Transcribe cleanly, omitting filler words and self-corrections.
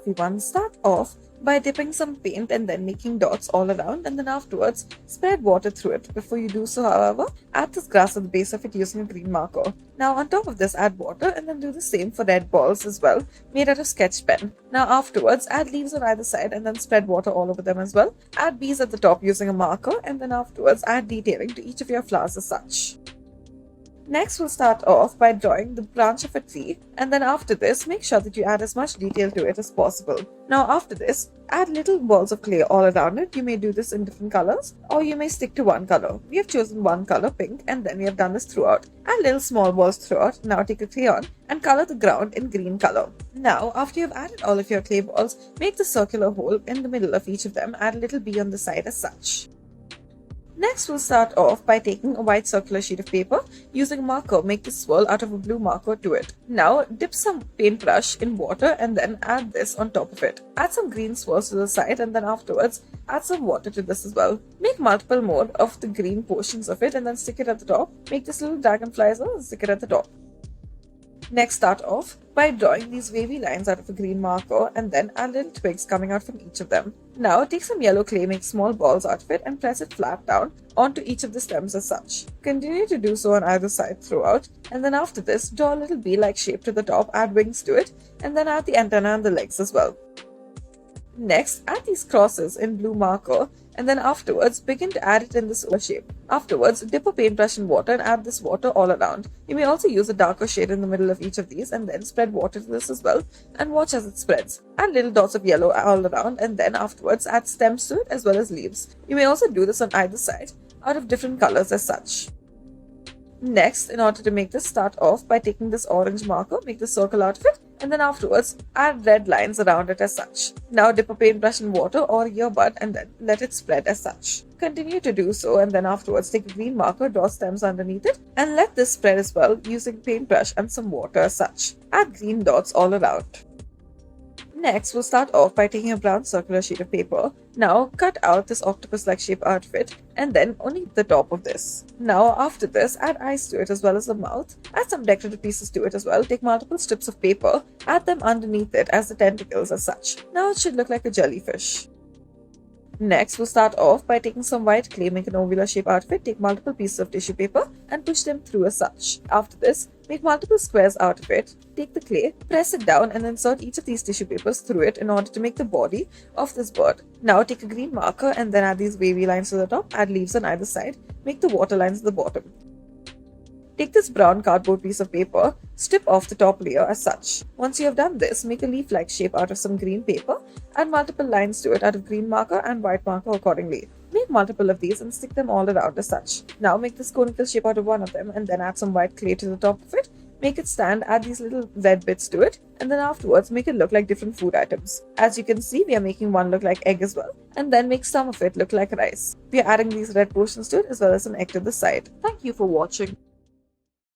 everyone, start off by dipping some paint and then making dots all around, and then afterwards spread water through it. Before you do so, however, add this grass at the base of it using a green marker. Now on top of this, add water and then do the same for red balls as well, made out of sketch pen. Now afterwards, add leaves on either side and then spread water all over them as well. Add bees at the top using a marker, and then afterwards add detailing to each of your flowers as such. Next, we'll start off by drawing the branch of a tree, and then after this, make sure that you add as much detail to it as possible. Now after this, add little balls of clay all around it. You may do this in different colors, or you may stick to one color. We have chosen one color, pink, and then we have done this throughout. Add little small balls throughout. Now take a crayon and color the ground in green color. Now, after you've added all of your clay balls, make the circular hole in the middle of each of them. Add a little bee on the side as such. Next, we'll start off by taking a white circular sheet of paper. Using a marker, make the swirl out of a blue marker to it. Now, dip some paintbrush in water and then add this on top of it. Add some green swirls to the side, and then afterwards, add some water to this as well. Make multiple more of the green portions of it and then stick it at the top. Make this little dragonfly as well and stick it at the top. Next, start off by drawing these wavy lines out of a green marker and then add little twigs coming out from each of them. Now, take some yellow clay, make small balls out of it and press it flat down onto each of the stems as such. Continue to do so on either side throughout, and then after this, draw a little bee-like shape to the top, add wings to it, and then add the antenna and the legs as well. Next, add these crosses in blue marker, and then afterwards begin to add it in this shape. Afterwards, dip a paintbrush in water and add this water all around. You may also use a darker shade in the middle of each of these and then spread water to this as well, and watch as it spreads. Add little dots of yellow all around, and then afterwards add stems to it as well as leaves. You may also do this on either side out of different colors as such. Next, in order to make this, start off by taking this orange marker, make the circle out of it, and then afterwards add red lines around it as such. Now dip a paintbrush in water or earbud and then let it spread as such. Continue to do so, and then afterwards take a green marker, draw stems underneath it, and let this spread as well using paintbrush and some water as such. Add green dots all around. Next, we'll start off by taking a brown circular sheet of paper. Now, cut out this octopus-like shape out of it, and then only the top of this. Now, after this, add eyes to it as well as the mouth. Add some decorative pieces to it as well. Take multiple strips of paper, add them underneath it as the tentacles as such. Now it should look like a jellyfish. Next, we'll start off by taking some white clay, make an ovular shape out of it, take multiple pieces of tissue paper and push them through as such. After this, make multiple squares out of it, take the clay, press it down and insert each of these tissue papers through it in order to make the body of this bird. Now take a green marker and then add these wavy lines to the top, add leaves on either side, make the water lines at the bottom. Take this brown cardboard piece of paper, strip off the top layer as such. Once you have done this, make a leaf-like shape out of some green paper, add multiple lines to it out of green marker and white marker accordingly. Make multiple of these and stick them all around as such. Now make this conical shape out of one of them and then add some white clay to the top of it. Make it stand, add these little red bits to it, and then afterwards make it look like different food items. As you can see, we are making one look like egg as well, and then make some of it look like rice. We are adding these red portions to it as well as an egg to the side. Thank you for watching.